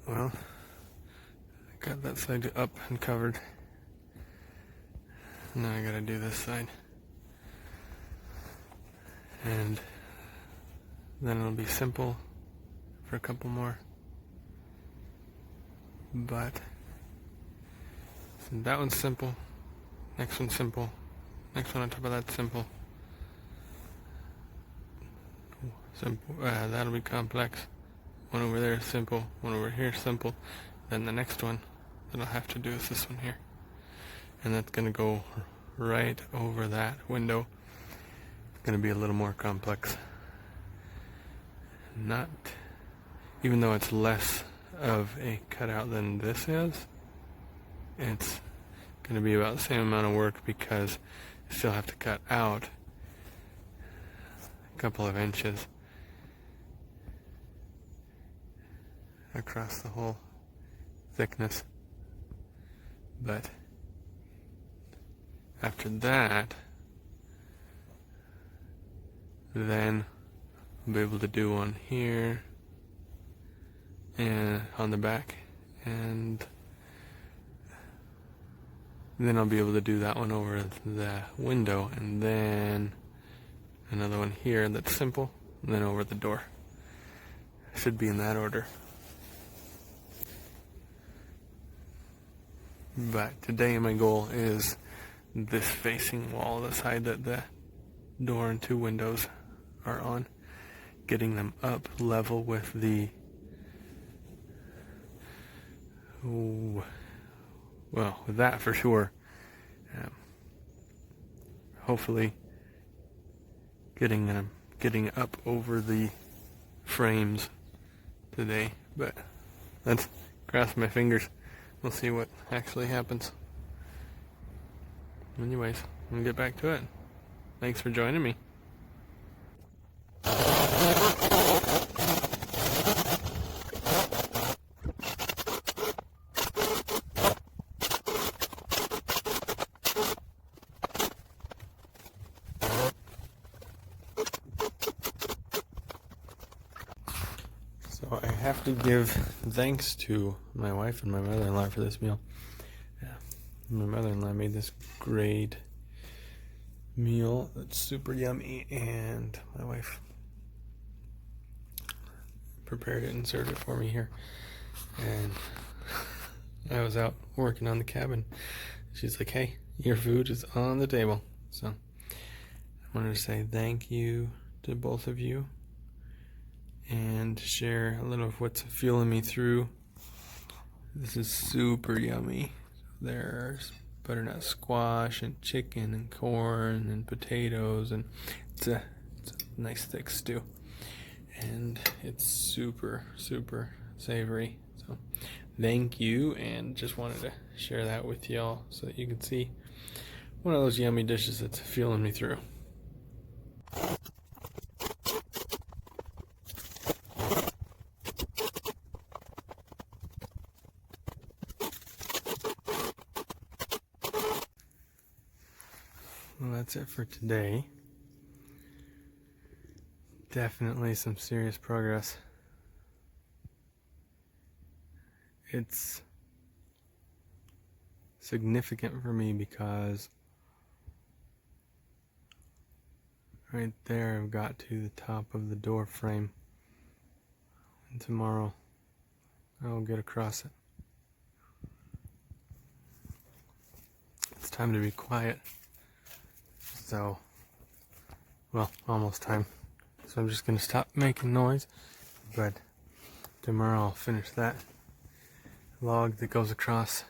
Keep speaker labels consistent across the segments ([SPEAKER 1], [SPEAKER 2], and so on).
[SPEAKER 1] Well, I got that side up and covered. Now I gotta do this side. And then it'll be simple for a couple more. But so that one's simple. Next one's simple. Next one on top of that's simple. Simple. That'll be complex. One over there is simple. One over here is simple. Then the next one that I'll have to do is this one here. And that's going to go right over that window. It's going to be a little more complex. Not, even though it's less of a cutout than this is, it's going to be about the same amount of work because you still have to cut out a couple of inches across the whole thickness. But after that, then I'll be able to do one here and on the back, and then I'll be able to do that one over the window, and then another one here that's simple, and then over the door. Should be in that order. But today my goal is this facing wall, the side that the door and two windows are on, getting them up level with the well, with that for sure. Hopefully getting up over the frames today, but let's cross my fingers. We'll see what actually happens. Anyways, I'm gonna get back to it. Thanks for joining me. So I have to give thanks to my wife and my mother-in-law for this meal. My mother-in-law made this great meal that's super yummy, and my wife prepared it and served it for me here. And I was out working on the cabin. She's like, "Hey, your food is on the table." So I wanted to say thank you to both of you and share a little of what's fueling me through. This is super yummy. There's butternut squash and chicken and corn and potatoes, and it's a nice thick stew, and it's super savory. So thank you, and just wanted to share that with y'all so that you can see one of those yummy dishes that's fueling me through. Well, that's it for today. Definitely some serious progress. It's significant for me because right there I've got to the top of the door frame, and tomorrow I'll get across it. It's time to be quiet. So, well, almost time. So I'm just going to stop making noise, but tomorrow I'll finish that log that goes across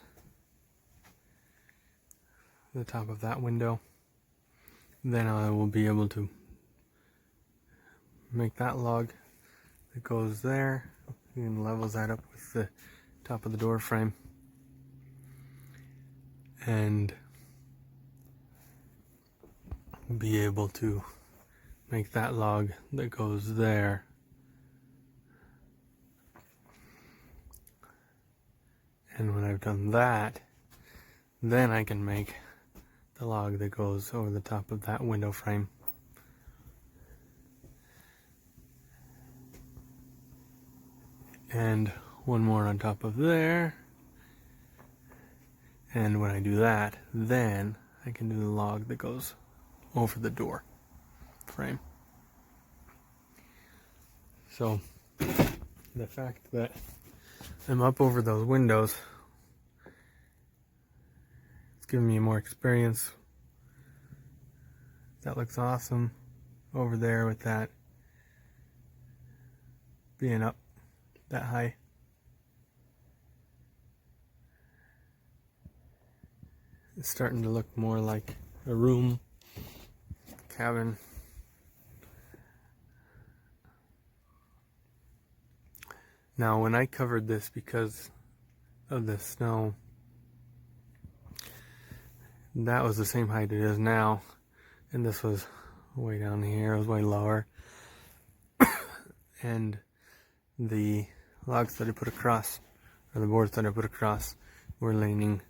[SPEAKER 1] the top of that window. Then I will be able to make that log that goes there and levels that up with the top of the door frame. And be able to make that log that goes there and when I've done that, then I can make the log that goes over the top of that window frame. And one more on top of there. And when I do that, then I can do the log that goes over the door frame. So the fact that I'm up over those windows, it's giving me more experience. That looks awesome over there with that being up that high. It's starting to look more like a room, cabin. Now, when I covered this because of the snow, that was the same height it is now, and this was way down here, it was way lower. And the logs that I put across, or the boards that I put across, were leaning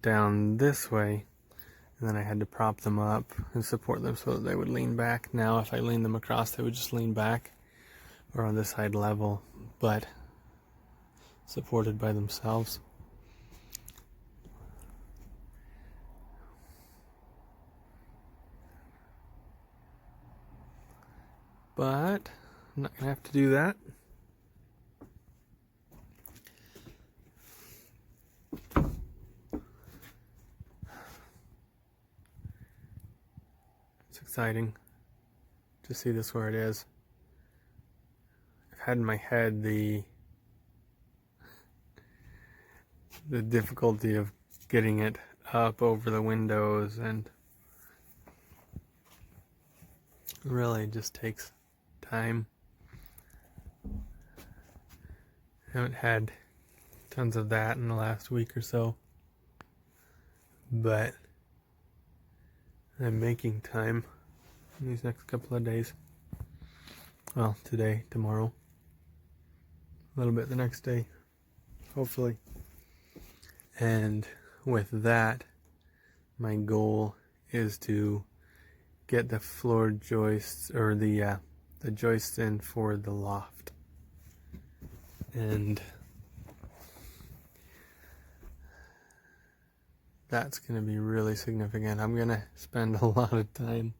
[SPEAKER 1] down this way, and then I had to prop them up and support them so that they would lean back. Now if I lean them across, they would just lean back, or on this side level, but supported by themselves. But I'm not gonna have to do that. It's exciting to see this where it is. I've had in my head the difficulty of getting it up over the windows, and really just takes time. I haven't had tons of that in the last week or so, but I'm making time in these next couple of days. Well, today, tomorrow, a little bit the next day, hopefully. And with that, my goal is to get the floor joists, or the joists in for the loft. And that's going to be really significant. I'm going to spend a lot of time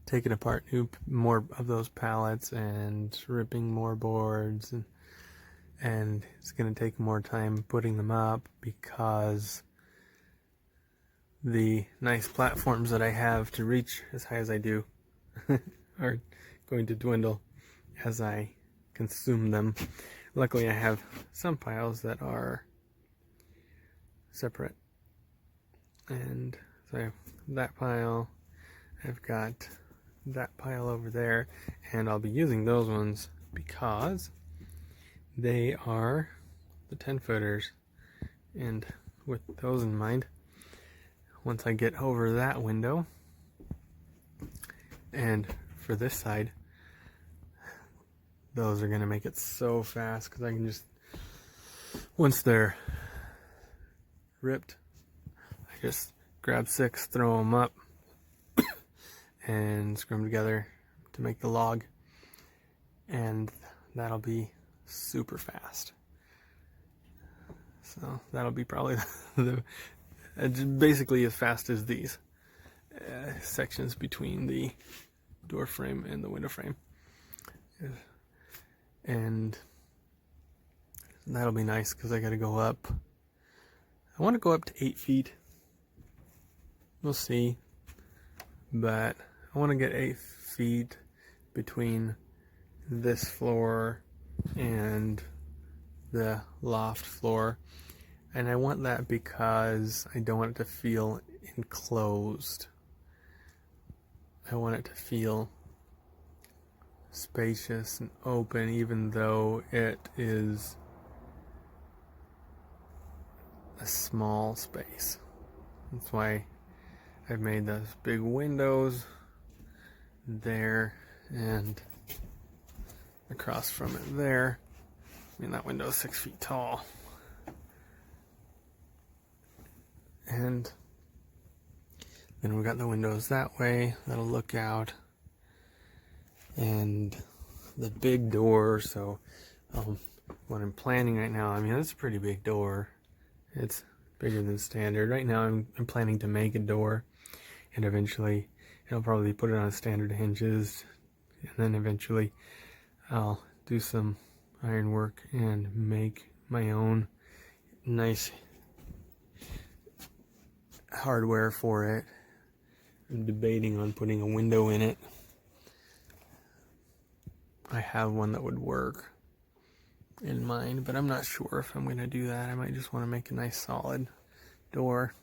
[SPEAKER 1] taking apart more of those pallets and ripping more boards, and it's going to take more time putting them up because the nice platforms that I have to reach as high as I do are going to dwindle as I consume them. Luckily, I have some piles that are separate, and so I have that pile, I've got that pile over there, and I'll be using those ones because they are the 10-footers, and with those in mind, once I get over that window, and for this side, those are going to make it so fast because I can just, once they're ripped, I just grab 6, throw them up, and screw them together to make the log, and that'll be super fast. So that'll be probably basically as fast as these sections between the door frame and the window frame. And that'll be nice because I gotta go up. I want to go up to 8 feet. We'll see. But I want to get 8 feet between this floor and the loft floor. And I want that because I don't want it to feel enclosed. I want it to feel spacious and open, even though it is a small space. That's why I've made those big windows there and across from it there. I mean, that window is 6 feet tall. And then we got the windows that way that'll look out, and the big door. So what I'm planning right now, I mean, it's a pretty big door. It's bigger than standard. Right now I'm planning to make a door, and eventually I'll probably put it on standard hinges, and then eventually I'll do some ironwork and make my own nice hardware for it. I'm debating on putting a window in it. I have one that would work in mind, but I'm not sure if I'm going to do that. I might just want to make a nice solid door.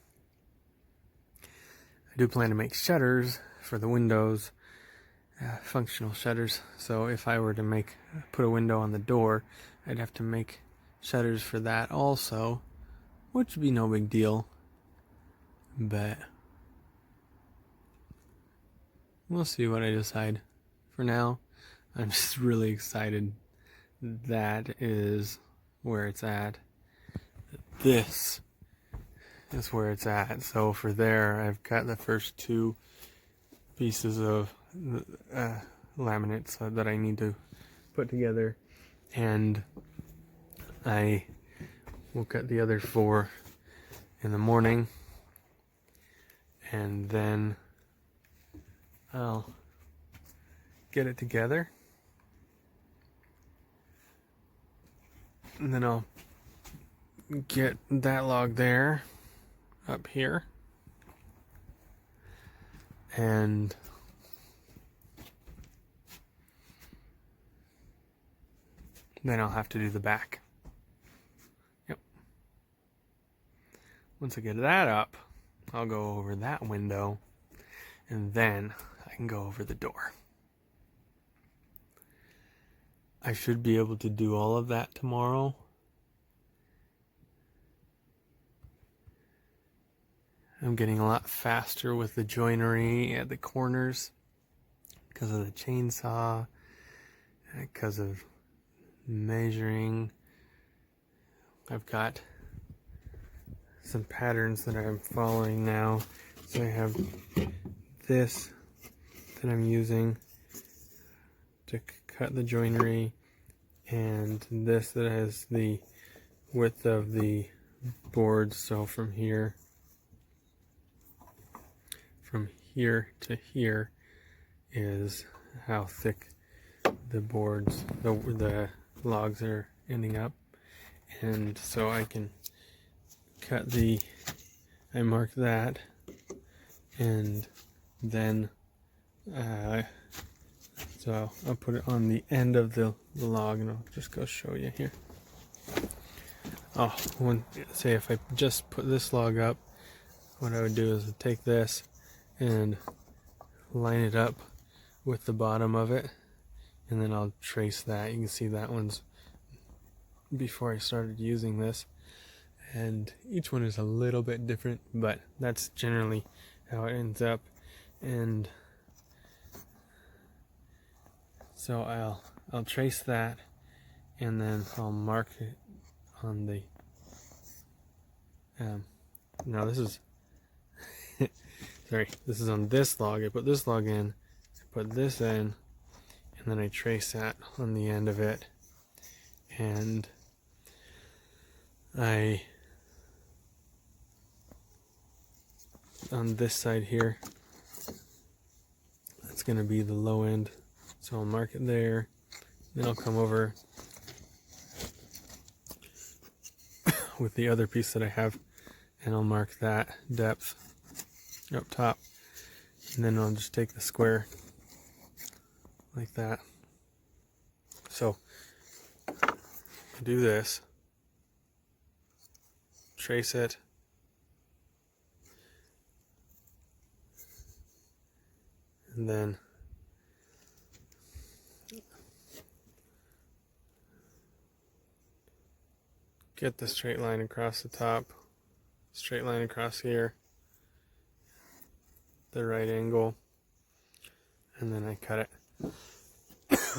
[SPEAKER 1] I do plan to make shutters for the windows, functional shutters. So if I were to put a window on the door, I'd have to make shutters for that also, which would be no big deal. But we'll see what I decide. For now, I'm just really excited. That is where it's at. This is where it's at. So for there, I've got the first 2 pieces of laminates that I need to put together, and I will cut the other 4 in the morning, and then I'll get it together, and then I'll get that log there up here, and then I'll have to do the back. Yep. Once I get that up, I'll go over that window, and then I can go over the door. I should be able to do all of that tomorrow. I'm getting a lot faster with the joinery at the corners because of the chainsaw, because of measuring. I've got some patterns that I'm following now. So I have this that I'm using to cut the joinery, and this that has the width of the boards. So from here to here is how thick the boards, the logs are ending up. And so I can I mark that, and then so I'll put it on the end of the log, and I'll just go show you here. Say if I just put this log up, what I would do is take this and line it up with the bottom of it, and then I'll trace that. You can see that one's before I started using this, and each one is a little bit different, but that's generally how it ends up. And so I'll trace that, and then I'll mark it on the now this is sorry, this is on this log. I put this log in, I put this in, and then I trace that on the end of it, and on this side here, that's going to be the low end, so I'll mark it there. Then I'll come over with the other piece that I have, and I'll mark that depth up top, and then I'll just take the square like that. So I do this, trace it, and then get the straight line across the top, straight line across here, the right angle, and then I cut it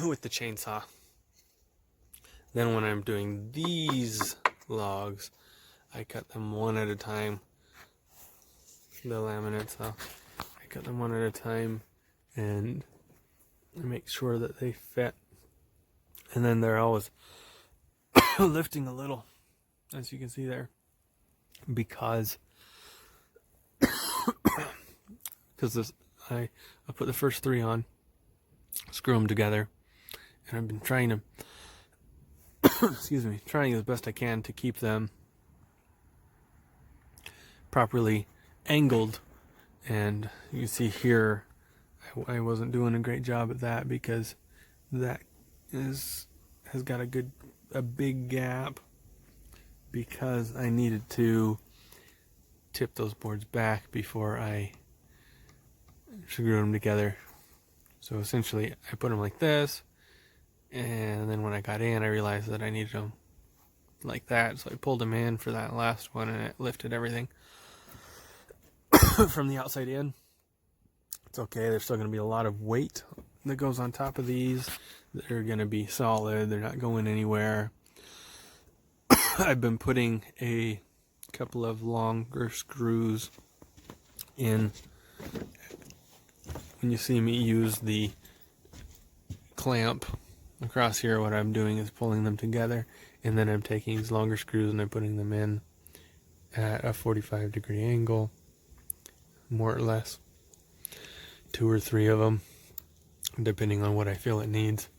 [SPEAKER 1] with the chainsaw. Then when I'm doing these logs, I cut them one at a time. The laminates, I cut them one at a time, and I make sure that they fit And then they're always lifting a little, as you can see there, because I put the first 3 on, screw them together, and I've been trying to trying as best I can to keep them properly angled. And you can see here I wasn't doing a great job at that, because that has got a big gap, because I needed to tip those boards back before I screw them together. So essentially I put them like this, and then when I got in I realized that I needed them like that, so I pulled them in for that last one, and it lifted everything from the outside in. It's okay, there's still going to be a lot of weight that goes on top of these. They're going to be solid, they're not going anywhere. I've been putting a couple of longer screws in. When you see me use the clamp across here, what I'm doing is pulling them together, and then I'm taking these longer screws and I'm putting them in at a 45-degree angle, more or less. 2 or 3 of them, depending on what I feel it needs.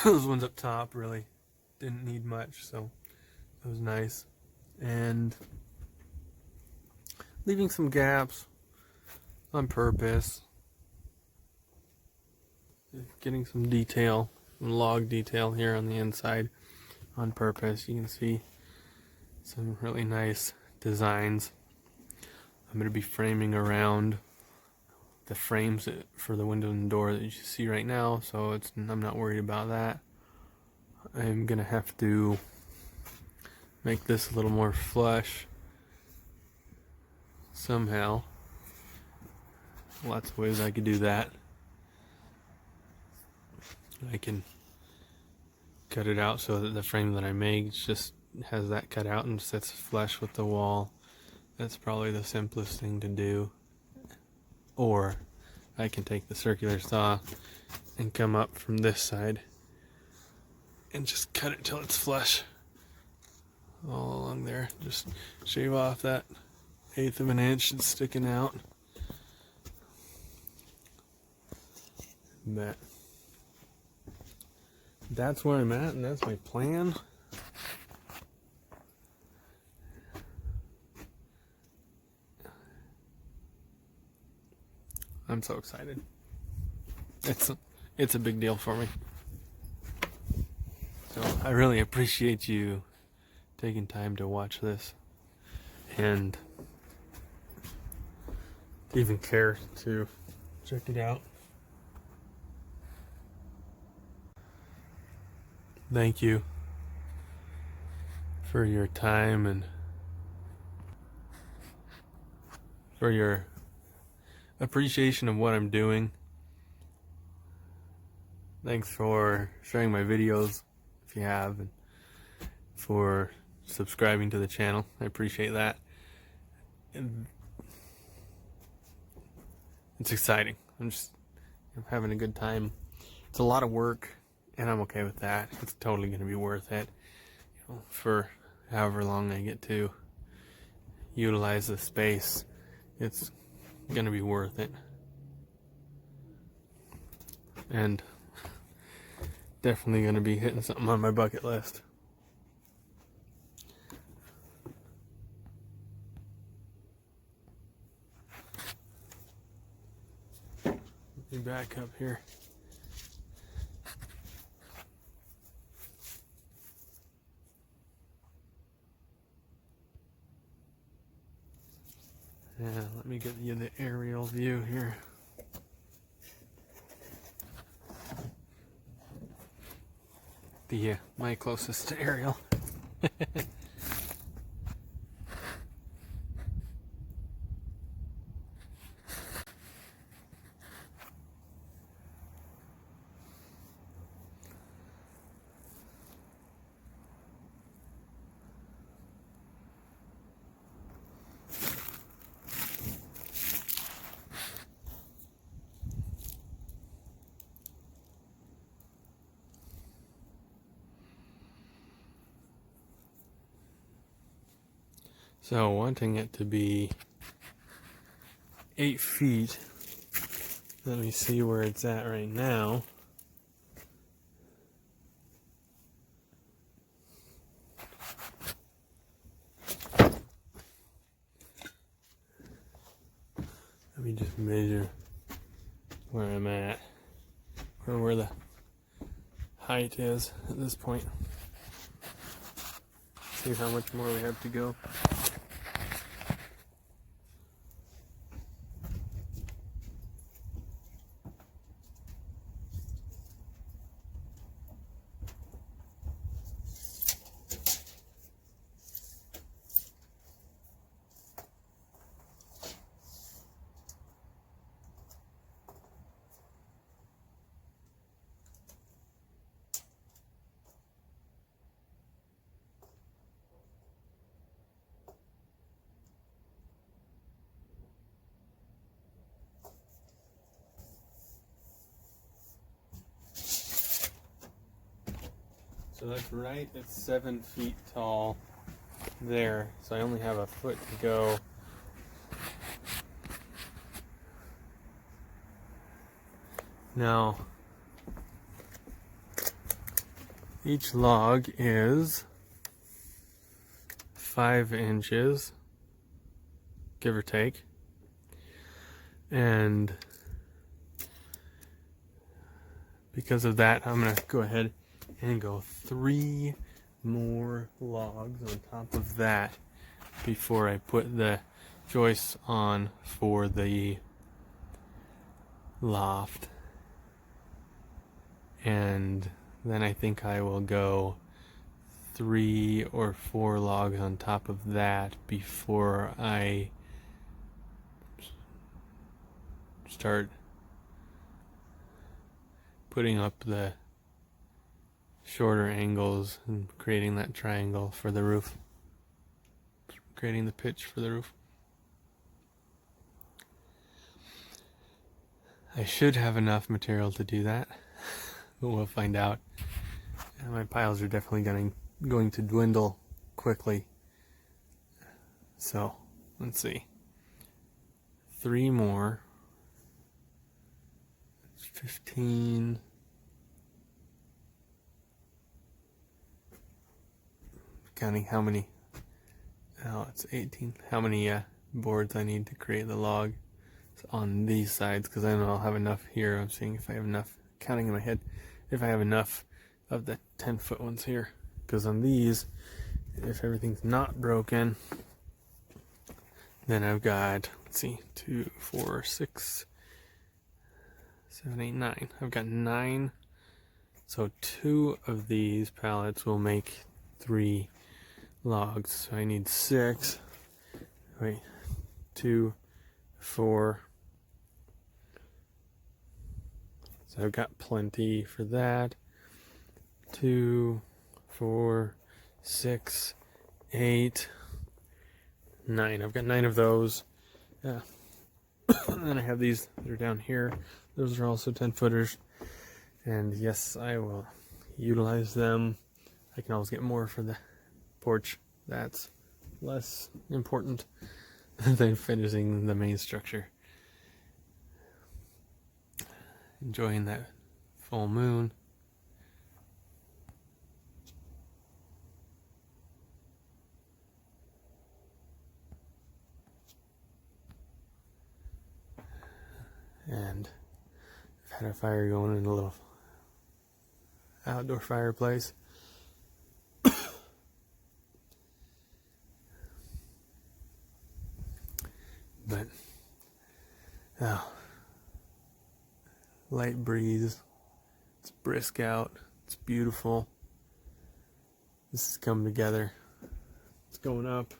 [SPEAKER 1] Those ones up top really didn't need much, so it was nice. And leaving some gaps on purpose, getting some detail, some log detail here on the inside on purpose. You can see some really nice designs. I'm going to be framing around the frames for the window and door that you see right now, so I'm not worried about that. I'm going to have to make this a little more flush somehow. Lots of ways I could do that. I can cut it out so that the frame that I make just has that cut out and sits flush with the wall. That's probably the simplest thing to do. Or I can take the circular saw and come up from this side and just cut it till it's flush all along there. Just shave off that 1/8 of an inch that's sticking out. But that's where I'm at, and that's my plan. I'm so excited. It's a big deal for me. So I really appreciate you taking time to watch this and to even care to check it out. Thank you for your time and for your appreciation of what I'm doing. Thanks for sharing my videos if you have, and for subscribing to the channel. I appreciate that. And it's exciting. I'm having a good time. It's a lot of work, and I'm okay with that. It's totally going to be worth it, for however long I get to utilize the space. It's going to be worth it. And definitely going to be hitting something on my bucket list. Let me back up here. Yeah, let me get you the aerial view here. My closest aerial. So wanting it to be 8 feet, let me see where it's at right now. Let me just measure where I'm at, or where the height is at this point. See how much more we have to go. So that's right at 7 feet tall there. So I only have a foot to go. Now, each log is 5 inches, give or take. And because of that, I'm going to go ahead and go 3 more logs on top of that before I put the joists on for the loft. And then I think I will go 3 or 4 logs on top of that before I start putting up the shorter angles and creating that triangle for the roof, creating the pitch for the roof. I should have enough material to do that, but we'll find out. And my piles are definitely going to dwindle quickly. So let's see, 3 more. 15. Counting how many, oh, it's 18. How many boards I need to create the log on these sides, because I know I'll have enough here. I'm seeing if I have enough, counting in my head, if I have enough of the 10-foot ones here. Because on these, if everything's not broken, then I've got, let's see, 2, 4, 6, 7, 8, 9. I've got 9. So 2 of these pallets will make 3 logs. So I need 6. Wait, 2, 4. So I've got plenty for that. 2, 4, 6, 8, 9. I've got 9 of those. Yeah. And then I have these that are down here. Those are also 10-footers. And yes, I will utilize them. I can always get more for the porch. That's less important than finishing the main structure. Enjoying that full moon. And I've had a fire going in a little outdoor fireplace. But light breeze. It's brisk out. It's beautiful. This is coming together. It's going up.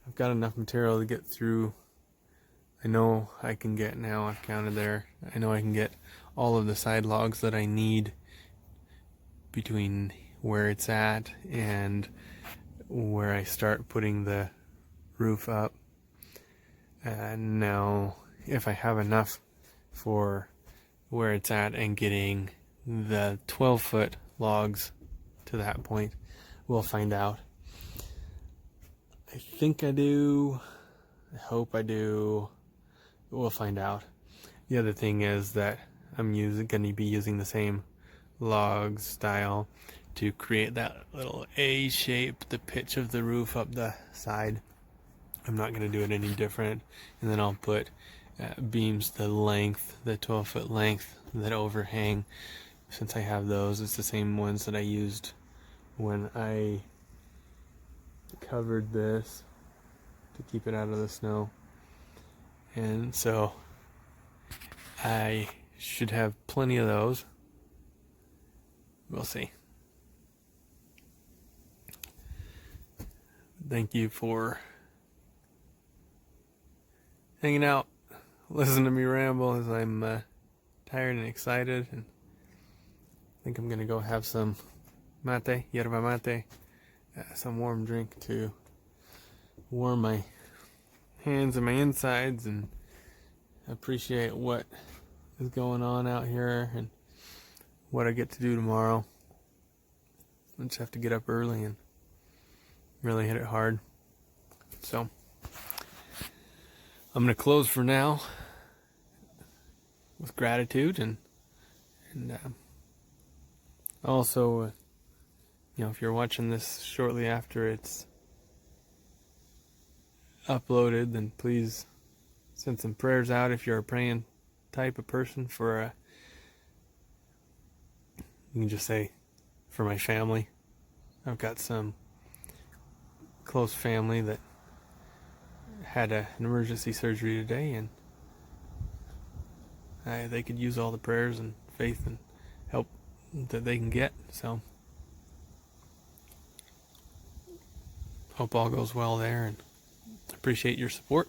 [SPEAKER 1] I've got enough material to get through. I know I can get now, I've counted there, I know I can get all of the side logs that I need between where it's at and where I start putting the roof up. And now, if I have enough for where it's at and getting the 12-foot logs to that point, we'll find out. I think I do. I hope I do. We'll find out. The other thing is that I'm going to be using the same log style to create that little A shape, the pitch of the roof up the side. I'm not going to do it any different. And then I'll put beams the length, the 12-foot length that overhang. Since I have those, it's the same ones that I used when I covered this to keep it out of the snow. And so I should have plenty of those. We'll see. Thank you for hanging out, listening to me ramble as I'm tired and excited. And I think I'm going to go have some mate, yerba mate, some warm drink to warm my hands and my insides and appreciate what is going on out here and what I get to do tomorrow. I just have to get up early and really hit it hard. So I'm going to close for now with gratitude and also, if you're watching this shortly after it's uploaded, then please send some prayers out if you're a praying type of person for you can just say for my family. I've got some close family that had an emergency surgery today, and they could use all the prayers and faith and help that they can get. So hope all goes well there, and appreciate your support.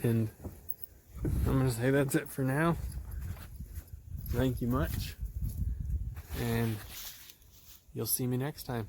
[SPEAKER 1] And I'm going to say that's it for now. Thank you much. And you'll see me next time.